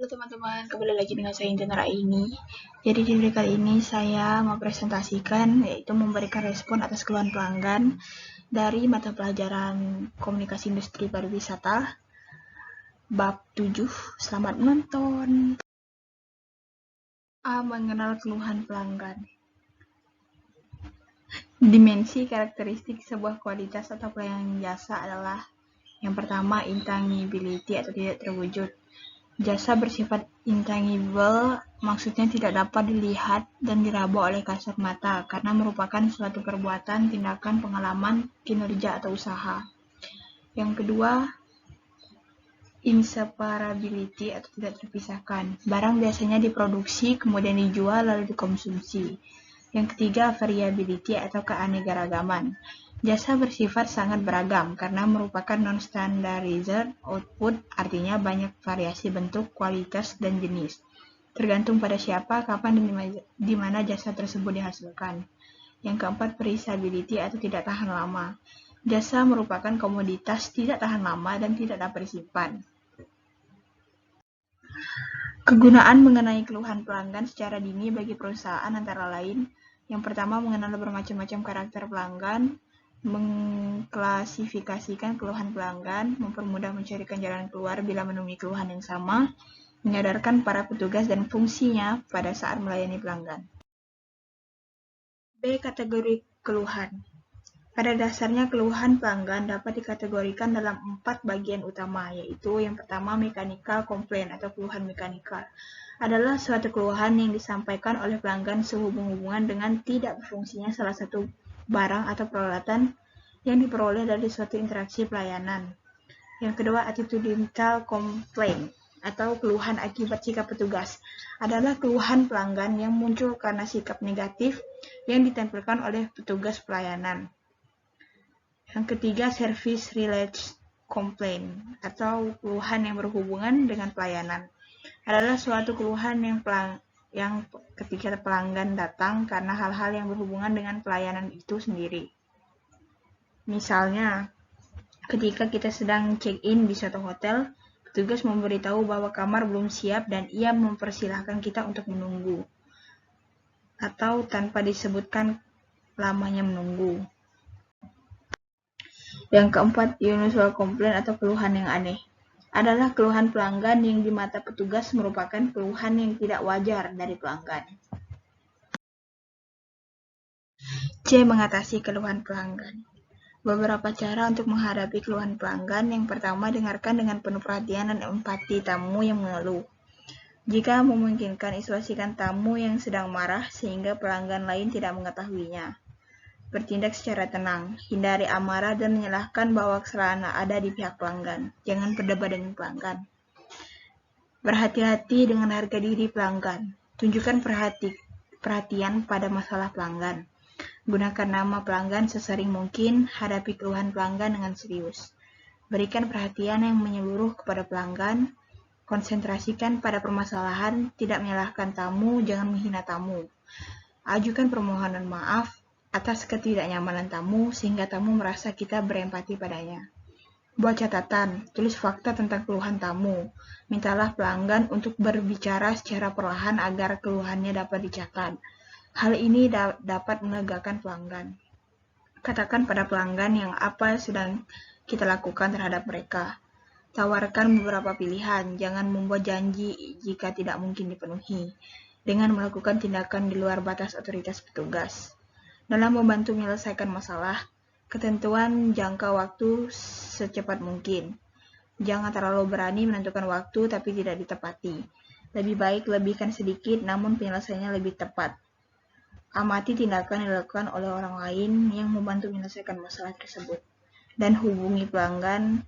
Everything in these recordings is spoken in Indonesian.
Halo teman-teman, kembali lagi dengan saya Intan Raini. Jadi di video kali ini saya mau presentasikan, yaitu memberikan respon atas keluhan pelanggan dari mata pelajaran Komunikasi Industri Pariwisata bab 7. Selamat menonton. A. Mengenal keluhan pelanggan. Dimensi karakteristik sebuah kualitas atau pelayanan jasa adalah: yang pertama, intangibility atau tidak terwujud. Jasa bersifat intangible, maksudnya tidak dapat dilihat dan diraba oleh kasat mata karena merupakan suatu perbuatan, tindakan, pengalaman, kinerja, atau usaha. Yang kedua, inseparability atau tidak terpisahkan. Barang biasanya diproduksi, kemudian dijual, lalu dikonsumsi. Yang ketiga, variability atau keanekaragaman. Jasa bersifat sangat beragam karena merupakan non-standardized output, artinya banyak variasi bentuk, kualitas, dan jenis. Tergantung pada siapa, kapan, dan di mana jasa tersebut dihasilkan. Yang keempat, perishability atau tidak tahan lama. Jasa merupakan komoditas tidak tahan lama dan tidak dapat disimpan. Kegunaan mengenai keluhan pelanggan secara dini bagi perusahaan antara lain: yang pertama, mengenal bermacam-macam karakter pelanggan, mengklasifikasikan keluhan pelanggan, mempermudah mencarikan jalan keluar bila menemui keluhan yang sama, menyadarkan para petugas dan fungsinya pada saat melayani pelanggan. B. Kategori keluhan. Pada dasarnya, keluhan pelanggan dapat dikategorikan dalam 4 bagian utama, yaitu yang pertama, mechanical complaint atau keluhan mekanikal. Adalah suatu keluhan yang disampaikan oleh pelanggan sehubungan dengan tidak berfungsinya salah satu barang atau peralatan yang diperoleh dari suatu interaksi pelayanan. Yang kedua, attitudinal complaint atau keluhan akibat sikap petugas. Adalah keluhan pelanggan yang muncul karena sikap negatif yang ditampilkan oleh petugas pelayanan. Yang ketiga, service related complaint atau keluhan yang berhubungan dengan pelayanan. Adalah suatu keluhan yang ketika pelanggan datang karena hal-hal yang berhubungan dengan pelayanan itu sendiri. Misalnya, ketika kita sedang check-in di suatu hotel, petugas memberitahu bahwa kamar belum siap dan ia mempersilahkan kita untuk menunggu, atau tanpa disebutkan lamanya menunggu. Yang keempat, unusual complaint atau keluhan yang aneh. Adalah keluhan pelanggan yang di mata petugas merupakan keluhan yang tidak wajar dari pelanggan. C. Mengatasi keluhan pelanggan. Beberapa cara untuk menghadapi keluhan pelanggan. Yang pertama, dengarkan dengan penuh perhatian dan empati tamu yang mengeluh. Jika memungkinkan, isolasikan tamu yang sedang marah sehingga pelanggan lain tidak mengetahuinya. Bertindak secara tenang, hindari amarah dan menyalahkan bahwa kesalahan ada di pihak pelanggan. Jangan berdebat dengan pelanggan. Berhati-hati dengan harga diri pelanggan. Tunjukkan perhatian pada masalah pelanggan. Gunakan nama pelanggan sesering mungkin. Hadapi keluhan pelanggan dengan serius. Berikan perhatian yang menyeluruh kepada pelanggan. Konsentrasikan pada permasalahan, tidak menyalahkan tamu, jangan menghina tamu. Ajukan permohonan maaf atas ketidaknyamanan tamu sehingga tamu merasa kita berempati padanya. Buat catatan, tulis fakta tentang keluhan tamu. Mintalah pelanggan untuk berbicara secara perlahan agar keluhannya dapat dicatat. Hal ini dapat melegakan pelanggan. Katakan pada pelanggan yang apa sedang kita lakukan terhadap mereka. Tawarkan beberapa pilihan, jangan membuat janji jika tidak mungkin dipenuhi, dengan melakukan tindakan di luar batas otoritas petugas. Dalam membantu menyelesaikan masalah, ketentuan jangka waktu secepat mungkin. Jangan terlalu berani menentukan waktu tapi tidak ditepati. Lebih baik lebihkan sedikit namun penyelesaiannya lebih tepat. Amati tindakan yang dilakukan oleh orang lain yang membantu menyelesaikan masalah tersebut. Dan hubungi pelanggan,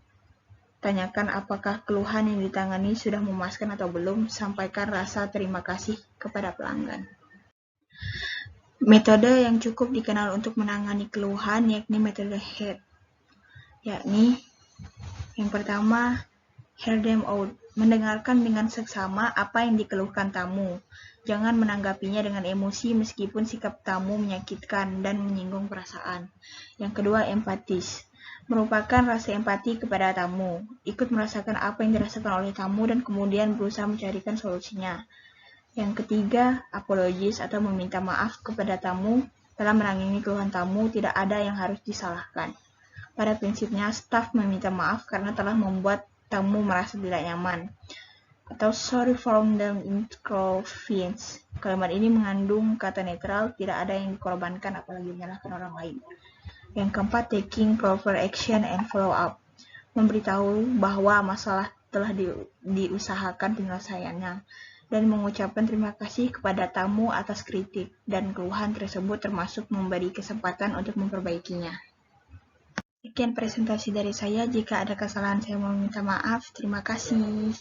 tanyakan apakah keluhan yang ditangani sudah memuaskan atau belum. Sampaikan rasa terima kasih kepada pelanggan. Metode yang cukup dikenal untuk menangani keluhan yakni metode HEAD, yakni yang pertama, hear them out, mendengarkan dengan seksama apa yang dikeluhkan tamu. Jangan menanggapinya dengan emosi meskipun sikap tamu menyakitkan dan menyinggung perasaan. Yang kedua, empatis, merupakan rasa empati kepada tamu, ikut merasakan apa yang dirasakan oleh tamu dan kemudian berusaha mencarikan solusinya. Yang ketiga, apologis atau meminta maaf kepada tamu. Dalam menangani keluhan tamu, tidak ada yang harus disalahkan. Pada prinsipnya, staf meminta maaf karena telah membuat tamu merasa tidak nyaman. Atau sorry for the inconvenience. Kalimat ini mengandung kata netral, tidak ada yang dikorbankan apalagi menyalahkan orang lain. Yang keempat, taking proper action and follow up. Memberitahu bahwa masalah telah diusahakan penyelesaiannya dan mengucapkan terima kasih kepada tamu atas kritik dan keluhan tersebut termasuk memberi kesempatan untuk memperbaikinya. Sekian presentasi dari saya. Jika ada kesalahan saya mau minta maaf. Terima kasih.